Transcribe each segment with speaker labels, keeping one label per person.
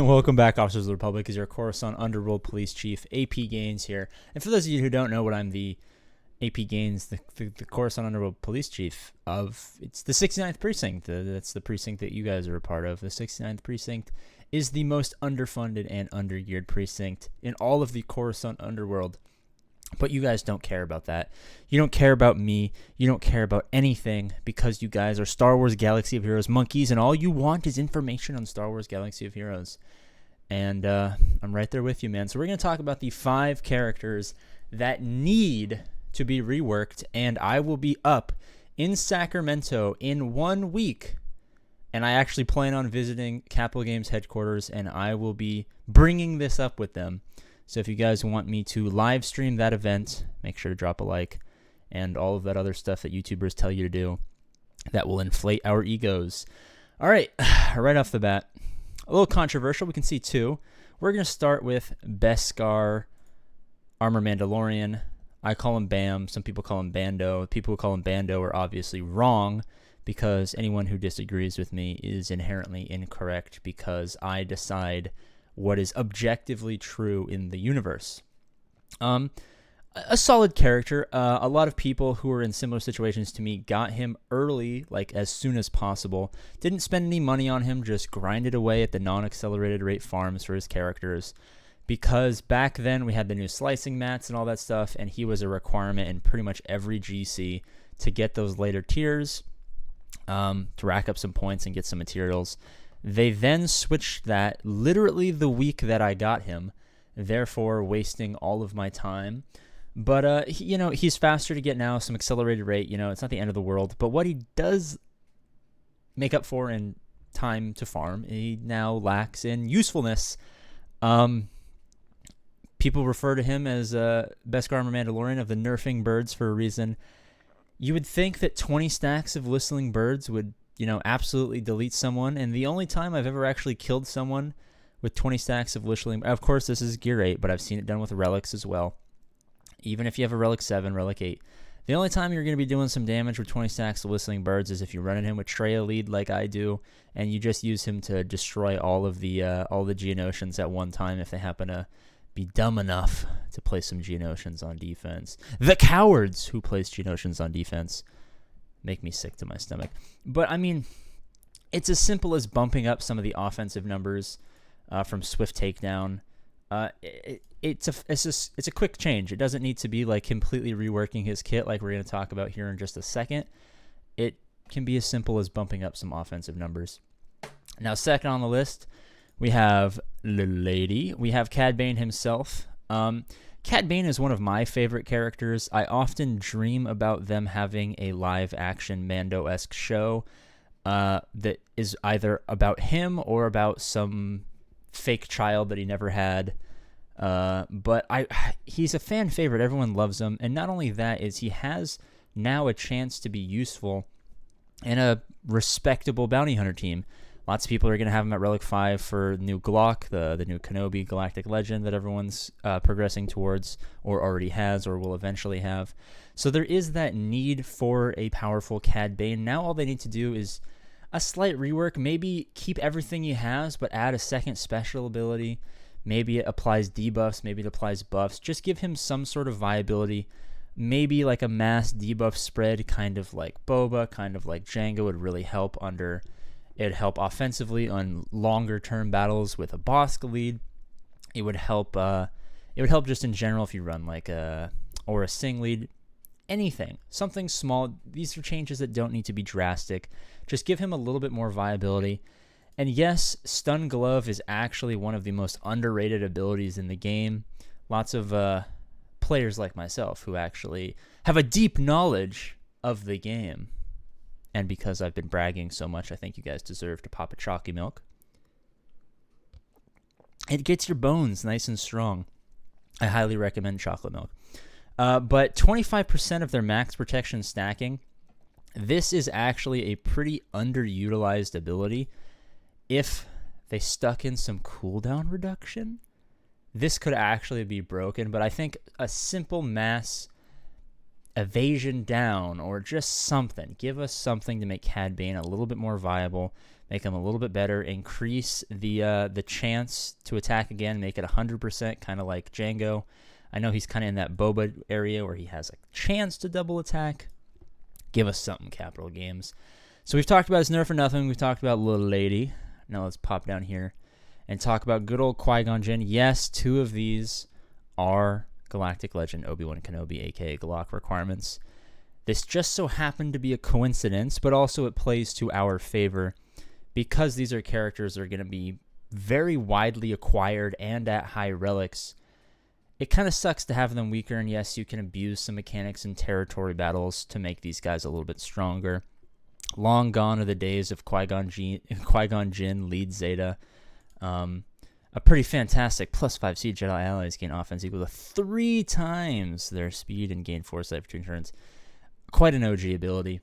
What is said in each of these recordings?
Speaker 1: Welcome back, Officers of the Republic. Is your Coruscant Underworld Police Chief, AP Gaines here. And for those of you who don't know what I'm the AP Gaines, the Coruscant Underworld Police Chief of, it's the 69th Precinct. That's the precinct that you guys are a part of. The 69th Precinct is the most underfunded and undergeared precinct in all of the Coruscant Underworld. But you guys don't care about that. You don't care about me. You don't care about anything because you guys are Star Wars Galaxy of Heroes monkeys, and all you want is information on Star Wars Galaxy of Heroes. And I'm right there with you, man. So we're going to talk about the 5 characters that need to be reworked, and I will be up in Sacramento in 1 week. And I actually plan on visiting Capital Games headquarters, and I will be bringing this up with them. So if you guys want me to live stream that event, make sure to drop a like and all of that other stuff that YouTubers tell you to do that will inflate our egos. All right, right off the bat, a little controversial. We can see 2. We're going to start with Beskar, Armor Mandalorian. I call him Bam. Some people call him Bando. People who call him Bando are obviously wrong because anyone who disagrees with me is inherently incorrect because I decide what is objectively true in the universe. A solid character. A lot of people who are in similar situations to me got him early, like as soon as possible. Didn't spend any money on him, just grinded away at the non-accelerated rate farms for his characters. Because back then we had the new slicing mats and all that stuff, and he was a requirement in pretty much every GC to get those later tiers, to rack up some points and get some materials. They then switched that literally the week that I got him, therefore wasting all of my time. But, he's faster to get now, some accelerated rate. It's not the end of the world. But what he does make up for in time to farm, he now lacks in usefulness. People refer to him as Beskar Armor Mandalorian of the nerfing birds for a reason. You would think that 20 stacks of whistling birds would absolutely delete someone. And the only time I've ever actually killed someone with 20 stacks of whistling, of course, this is Gear 8, but I've seen it done with relics as well. Even if you have a Relic 7, Relic 8. The only time you're going to be doing some damage with 20 stacks of whistling birds is if you're running him with Treya lead like I do, and you just use him to destroy all the Geonosians at one time if they happen to be dumb enough to play some Geonosians on defense. The cowards who place Geonosians on defense make me sick to my stomach. But, it's as simple as bumping up some of the offensive numbers from Swift Takedown. It's a quick change. It doesn't need to be like completely reworking his kit like we're going to talk about here in just a second. It can be as simple as bumping up some offensive numbers. Now, second on the list, we have the lady. We have Cad Bane himself. Cad Bane is one of my favorite characters. I often dream about them having a live-action Mando-esque show that is either about him or about some fake child that he never had. But he's a fan favorite. Everyone loves him. And not only that, is he has now a chance to be useful in a respectable bounty hunter team. Lots of people are going to have him at Relic 5 for new Glock, the new Kenobi Galactic Legend that everyone's progressing towards or already has or will eventually have. So there is that need for a powerful Cad Bane. Now all they need to do is a slight rework. Maybe keep everything he has, but add a second special ability. Maybe it applies debuffs. Maybe it applies buffs. Just give him some sort of viability. Maybe like a mass debuff spread, kind of like Boba, kind of like Jango would really help under... It'd help offensively on longer-term battles with a Bossk lead. It would help. It would help just in general if you run like a Sing lead. Anything, something small. These are changes that don't need to be drastic. Just give him a little bit more viability. And yes, Stun Glove is actually one of the most underrated abilities in the game. Lots of players like myself who actually have a deep knowledge of the game. And because I've been bragging so much, I think you guys deserve to pop a chalky milk. It gets your bones nice and strong. I highly recommend chocolate milk. But 25% of their max protection stacking, this is actually a pretty underutilized ability. If they stuck in some cooldown reduction, this could actually be broken. But I think a simple mass evasion down or just something. Give us something to make Cad Bane a little bit more viable. make him a little bit better, increase the chance to attack again, make it 100%, kind of like Django. I know he's kind of in that Boba area where he has a chance to double attack. Give us something, Capital Games. So we've talked about his nerf or nothing. We've talked about Little Lady. Now let's pop down here and talk about good old Qui-Gon Jinn. Yes, 2 of these are Galactic Legend Obi-Wan Kenobi, aka Galak requirements. This just so happened to be a coincidence, but also it plays to our favor because these are characters that are going to be very widely acquired and at high relics. It kind of sucks to have them weaker, and yes, you can abuse some mechanics in territory battles to make these guys a little bit stronger. Long gone are the days of Qui-Gon Jinn, lead Zeta. A pretty fantastic +5C Jedi allies gain offense equal to 3 times their speed and gain foresight for 2 turns. Quite an OG ability.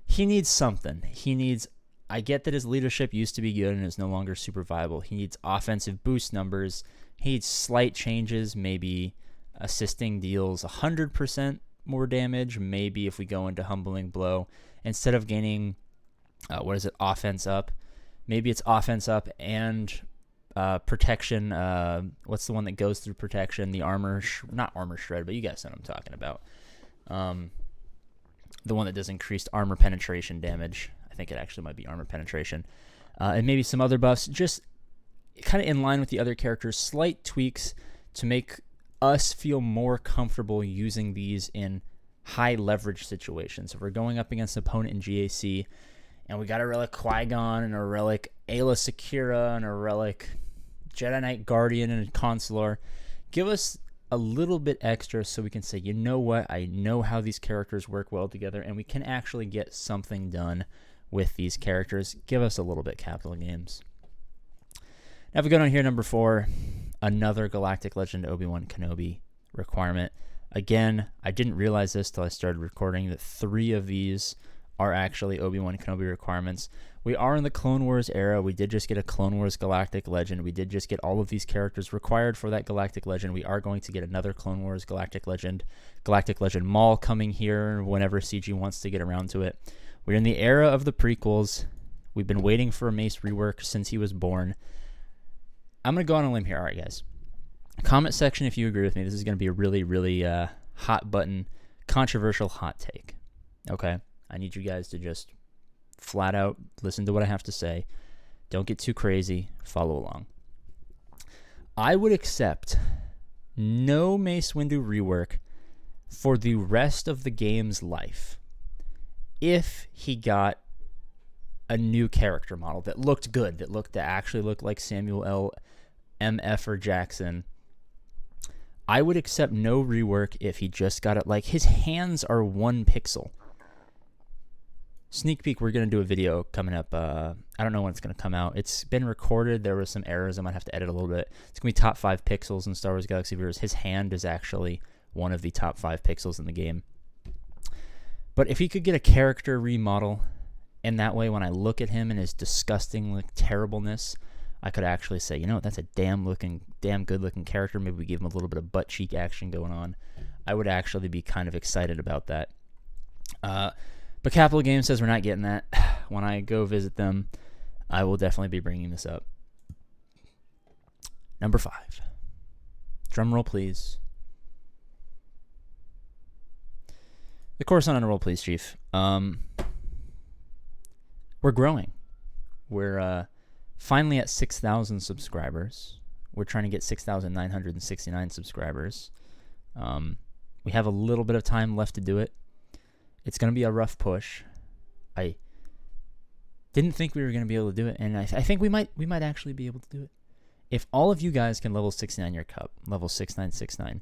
Speaker 1: He needs something. I get that his leadership used to be good and is no longer super viable. He needs offensive boost numbers. He needs slight changes, maybe assisting deals 100% more damage. Maybe if we go into Humbling Blow, instead of gaining, offense up, maybe it's offense up and protection. What's the one that goes through protection? The armor, not armor shred, but you guys know what I'm talking about. The one that does increased armor penetration damage. I think it actually might be armor penetration. And maybe some other buffs, just kind of in line with the other characters, slight tweaks to make us feel more comfortable using these in high leverage situations. If we're going up against an opponent in GAC and we got a relic Qui-Gon and a relic Ayla Secura and a relic Jedi Knight Guardian and a Consular, give us a little bit extra so we can say, you know what, I know how these characters work well together and we can actually get something done with these characters. Give us a little bit, Capital Games. Now if we go down here, number 4, another Galactic Legend Obi-Wan Kenobi requirement. Again, I didn't realize this till I started recording that 3 of these are actually Obi-Wan Kenobi requirements. We are in the Clone Wars era. We did just get a Clone Wars Galactic Legend. We did just get all of these characters required for that Galactic Legend. We are going to get another Clone Wars Galactic Legend Maul coming here whenever CG wants to get around to it. We're in the era of the prequels. We've been waiting for a Mace rework since he was born. I'm going to go on a limb here. All right, guys. Comment section if you agree with me. This is going to be a really, really hot button, controversial hot take. Okay? I need you guys to just flat out listen to what I have to say. Don't get too crazy. Follow along. I would accept no Mace Windu rework for the rest of the game's life if he got a new character model that looked good, that actually looked like Samuel L. M.F. or Jackson. I would accept no rework if he just got it. Like, his hands are 1 pixel. Sneak peek, we're going to do a video coming up. I don't know when it's going to come out. It's been recorded. There were some errors. I might have to edit a little bit. It's going to be top 5 pixels in Star Wars Galaxy Viewers. His hand is actually one of the top 5 pixels in the game. But if he could get a character remodel, and that way when I look at him and his disgusting, like, terribleness, I could actually say, you know what, that's a damn good looking character. Maybe we give him a little bit of butt cheek action going on. I would actually be kind of excited about that. But Capital Games says we're not getting that. When I go visit them, I will definitely be bringing this up. Number 5. Drum roll, please. The Coruscant on a roll, please, Chief. We're growing. We're finally at 6,000 subscribers. We're trying to get 6,969 subscribers. We have a little bit of time left to do it. It's going to be a rough push. I didn't think we were going to be able to do it, and I think we might actually be able to do it. If all of you guys can level 69 your cup, level 6969.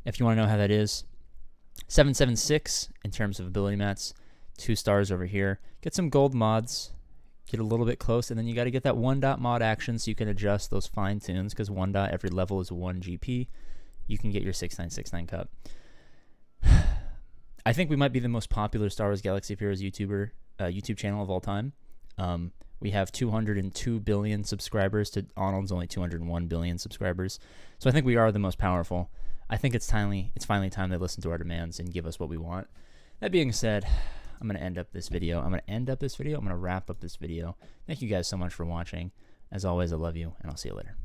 Speaker 1: If you want to know how that is, 776 in terms of ability mats, 2 stars over here. Get some gold mods, get a little bit close, and then you got to get that 1 dot mod action so you can adjust those fine tunes, because 1 dot every level is 1 GP. You can get your 6969 cup. I think we might be the most popular Star Wars Galaxy of Heroes YouTube channel of all time. We have 202 billion subscribers to Arnold's only 201 billion subscribers. So I think we are the most powerful. I think it's finally time they listen to our demands and give us what we want. That being said, I'm going to end up this video. I'm going to wrap up this video. Thank you guys so much for watching. As always, I love you, and I'll see you later.